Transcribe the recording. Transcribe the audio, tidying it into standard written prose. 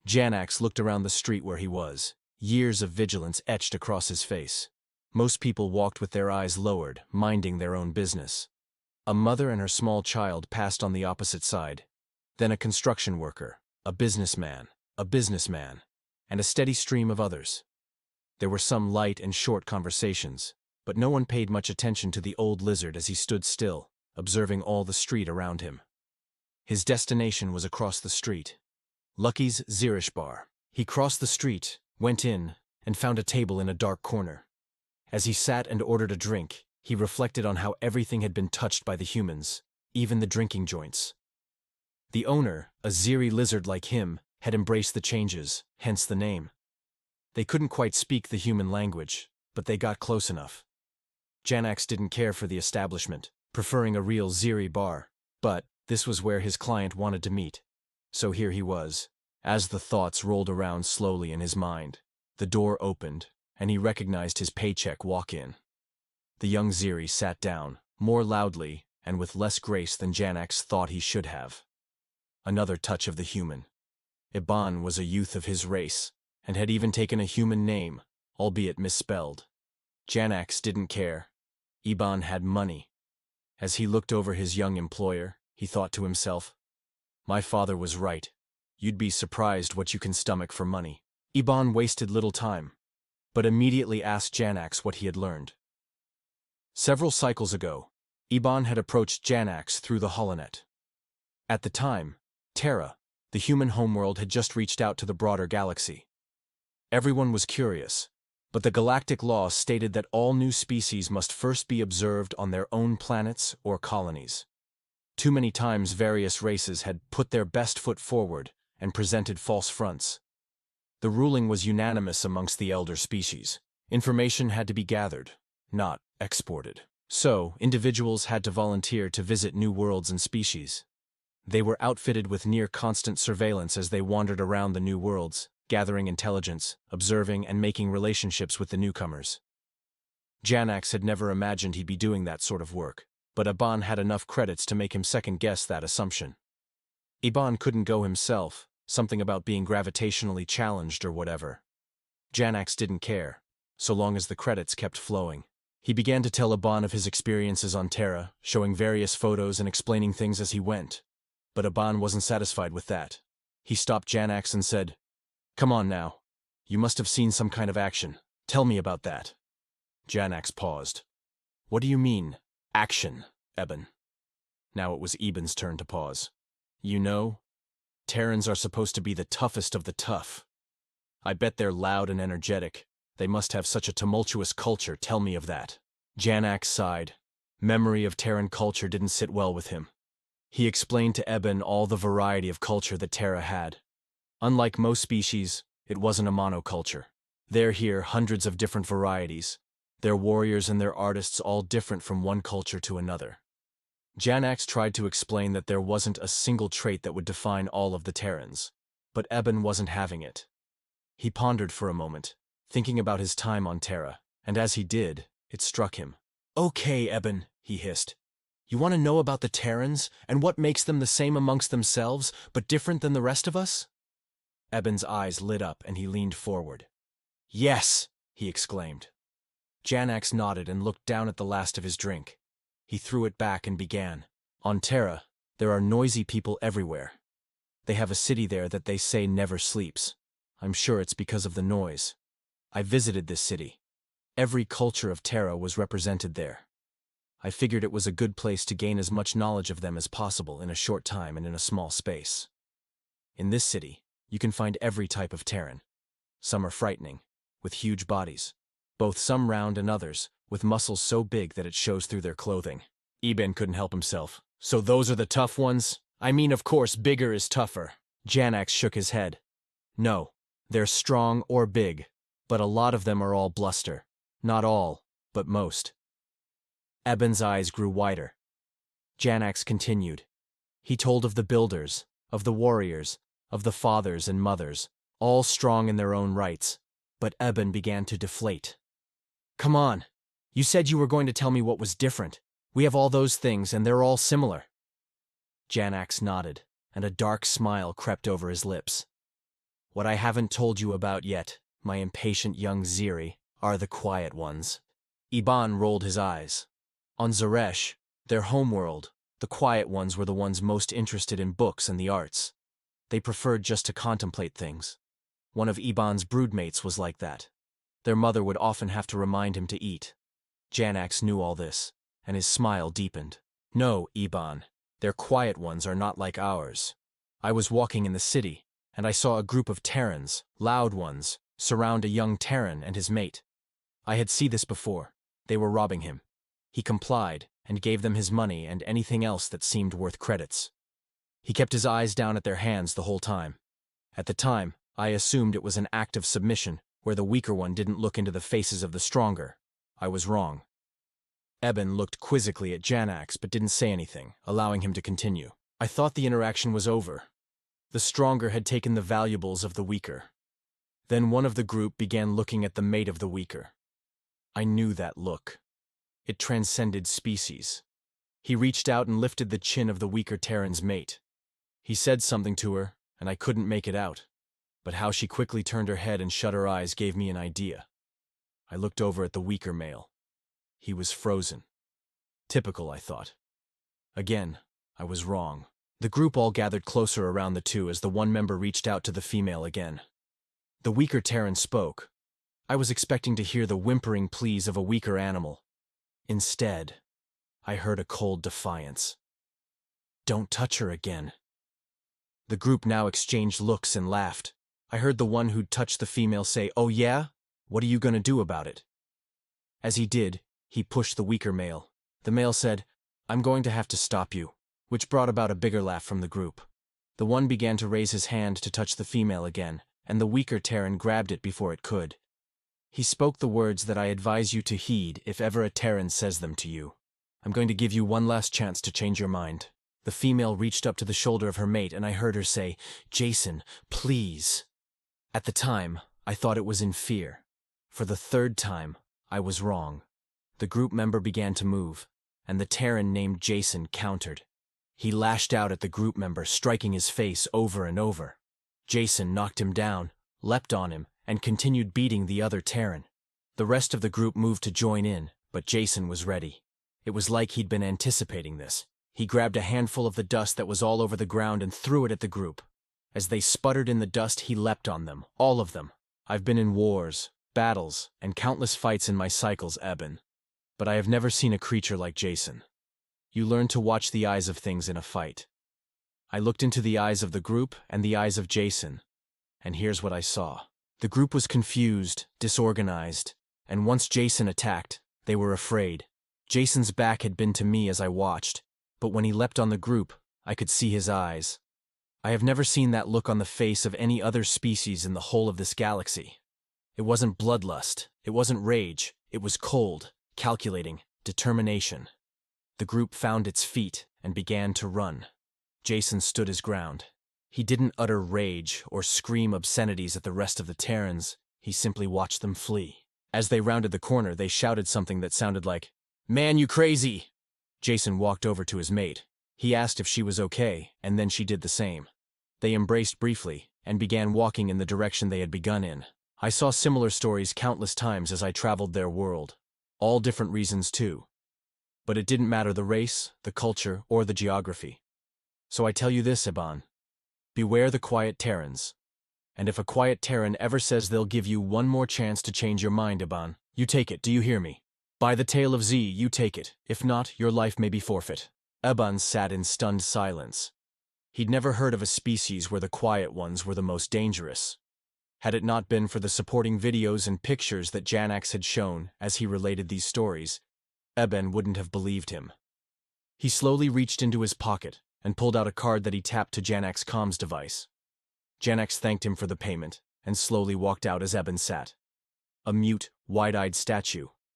Janax looked around the street where he was, years of vigilance etched across his face. Most people walked with their eyes lowered, minding their own business. A mother and her small child passed on the opposite side. Then a construction worker, a businessman, and a steady stream of others. There were some light and short conversations, but no one paid much attention to the old lizard as he stood still, observing all the street around him. His destination was across the street. Lugkey's Zirish bar. He crossed the street, went in, and found a table in a dark corner. As he sat and ordered a drink, he reflected on how everything had been touched by the humans, even the drinking joints. The owner, a Ziri lizard like him, had embraced the changes, hence the name. They couldn't quite speak the human language, but they got close enough. Janax didn't care for the establishment, preferring a real Ziri bar, but this was where his client wanted to meet. So here he was. As the thoughts rolled around slowly in his mind, the door opened, and he recognized his paycheck walk in. The young Ziri sat down, more loudly and with less grace than Janax thought he should have. Another touch of the human. Iban was a youth of his race, and had even taken a human name, albeit misspelled. Janax didn't care. Iban had money. As he looked over his young employer, he thought to himself, "My father was right. You'd be surprised what you can stomach for money." Iban wasted little time, but immediately asked Janax what he had learned. Several cycles ago, Iban had approached Janax through the holonet. At the time, Terra, the human homeworld, had just reached out to the broader galaxy. Everyone was curious, but the galactic law stated that all new species must first be observed on their own planets or colonies. Too many times various races had put their best foot forward and presented false fronts. The ruling was unanimous amongst the elder species. Information had to be gathered, not exported. So, individuals had to volunteer to visit new worlds and species. They were outfitted with near-constant surveillance as they wandered around the new worlds, gathering intelligence, observing, and making relationships with the newcomers. Janax had never imagined he'd be doing that sort of work, but Iban had enough credits to make him second-guess that assumption. Iban couldn't go himself, something about being gravitationally challenged or whatever. Janax didn't care, so long as the credits kept flowing. He began to tell Iban of his experiences on Terra, showing various photos and explaining things as he went. But Iban wasn't satisfied with that. He stopped Janax and said, "Come on now. You must have seen some kind of action. Tell me about that." Janax paused. "What do you mean, action, Eben?" Now it was Eben's turn to pause. "You know, Terrans are supposed to be the toughest of the tough. I bet they're loud and energetic. They must have such a tumultuous culture. Tell me of that." Janax sighed. Memory of Terran culture didn't sit well with him. He explained to Eben all the variety of culture that Terra had. Unlike most species, it wasn't a monoculture. There here hundreds of different varieties, their warriors and their artists all different from one culture to another. Janax tried to explain that there wasn't a single trait that would define all of the Terrans, but Eben wasn't having it. He pondered for a moment, thinking about his time on Terra, and as he did, it struck him. "Okay, Eben," he hissed. "You want to know about the Terrans and what makes them the same amongst themselves, but different than the rest of us?" Eben's eyes lit up and he leaned forward. "Yes!" he exclaimed. Janax nodded and looked down at the last of his drink. He threw it back and began. "On Terra, there are noisy people everywhere. They have a city there that they say never sleeps. I'm sure it's because of the noise. I visited this city. Every culture of Terra was represented there. I figured it was a good place to gain as much knowledge of them as possible in a short time and in a small space. In this city, you can find every type of Terran. Some are frightening, with huge bodies, both some round and others, with muscles so big that it shows through their clothing." Eben couldn't help himself. "So those are the tough ones? I mean, of course, bigger is tougher." Janax shook his head. "No, they're strong or big, but a lot of them are all bluster. Not all, but most." Eben's eyes grew wider. Janax continued. He told of the builders, of the warriors, of the fathers and mothers, all strong in their own rights, but Eben began to deflate. "Come on. You said you were going to tell me what was different. We have all those things, and they're all similar." Janax nodded, and a dark smile crept over his lips. What I haven't told you about yet, my impatient young Ziri, are the quiet ones. Iban rolled his eyes. On Zirish, their homeworld, the quiet ones were the ones most interested in books and the arts. They preferred just to contemplate things. One of Iban's broodmates was like that. Their mother would often have to remind him to eat. Janax knew all this, and his smile deepened. No, Iban, their quiet ones are not like ours. I was walking in the city, and I saw a group of Terrans, loud ones, surround a young Terran and his mate. I had seen this before. They were robbing him. He complied, and gave them his money and anything else that seemed worth credits. He kept his eyes down at their hands the whole time. At the time, I assumed it was an act of submission, where the weaker one didn't look into the faces of the stronger. I was wrong. Eben looked quizzically at Janax but didn't say anything, allowing him to continue. I thought the interaction was over. The stronger had taken the valuables of the weaker. Then one of the group began looking at the mate of the weaker. I knew that look. It transcended species. He reached out and lifted the chin of the weaker Terran's mate. He said something to her, and I couldn't make it out. But how she quickly turned her head and shut her eyes gave me an idea. I looked over at the weaker male. He was frozen. Typical, I thought. Again, I was wrong. The group all gathered closer around the two as the one member reached out to the female again. The weaker Terran spoke. I was expecting to hear the whimpering pleas of a weaker animal. Instead, I heard a cold defiance. Don't touch her again. The group now exchanged looks and laughed. I heard the one who'd touched the female say, "Oh yeah? What are you gonna do about it?" As he did, he pushed the weaker male. The male said, "I'm going to have to stop you," which brought about a bigger laugh from the group. The one began to raise his hand to touch the female again, and the weaker Terran grabbed it before it could. He spoke the words that I advise you to heed if ever a Terran says them to you. "I'm going to give you one last chance to change your mind." The female reached up to the shoulder of her mate and I heard her say, "Jason, please." At the time, I thought it was in fear. For the third time, I was wrong. The group member began to move, and the Terran named Jason countered. He lashed out at the group member, striking his face over and over. Jason knocked him down, leapt on him, and continued beating the other Terran. The rest of the group moved to join in, but Jason was ready. It was like he'd been anticipating this. He grabbed a handful of the dust that was all over the ground and threw it at the group. As they sputtered in the dust, he leapt on them, all of them. I've been in wars, battles, and countless fights in my cycles, Eben. But I have never seen a creature like Jason. You learn to watch the eyes of things in a fight. I looked into the eyes of the group and the eyes of Jason, and here's what I saw. The group was confused, disorganized, and once Jason attacked, they were afraid. Jason's back had been to me as I watched, but when he leapt on the group, I could see his eyes. I have never seen that look on the face of any other species in the whole of this galaxy. It wasn't bloodlust, it wasn't rage, it was cold, calculating, determination. The group found its feet and began to run. Jason stood his ground. He didn't utter rage or scream obscenities at the rest of the Terrans, he simply watched them flee. As they rounded the corner, they shouted something that sounded like, "Man, you crazy!" Jason walked over to his mate. He asked if she was okay, and then she did the same. They embraced briefly, and began walking in the direction they had begun in. I saw similar stories countless times as I traveled their world. All different reasons too. But it didn't matter the race, the culture, or the geography. So I tell you this, Iban. Beware the quiet Terrans. And if a quiet Terran ever says they'll give you one more chance to change your mind, Iban, you take it, do you hear me? By the tail of Z, you take it. If not, your life may be forfeit. Iban sat in stunned silence. He'd never heard of a species where the quiet ones were the most dangerous. Had it not been for the supporting videos and pictures that Janax had shown as he related these stories, Eben wouldn't have believed him. He slowly reached into his pocket and pulled out a card that he tapped to Janax's comms device. Janax thanked him for the payment and slowly walked out as Eben sat. A mute, wide-eyed statue,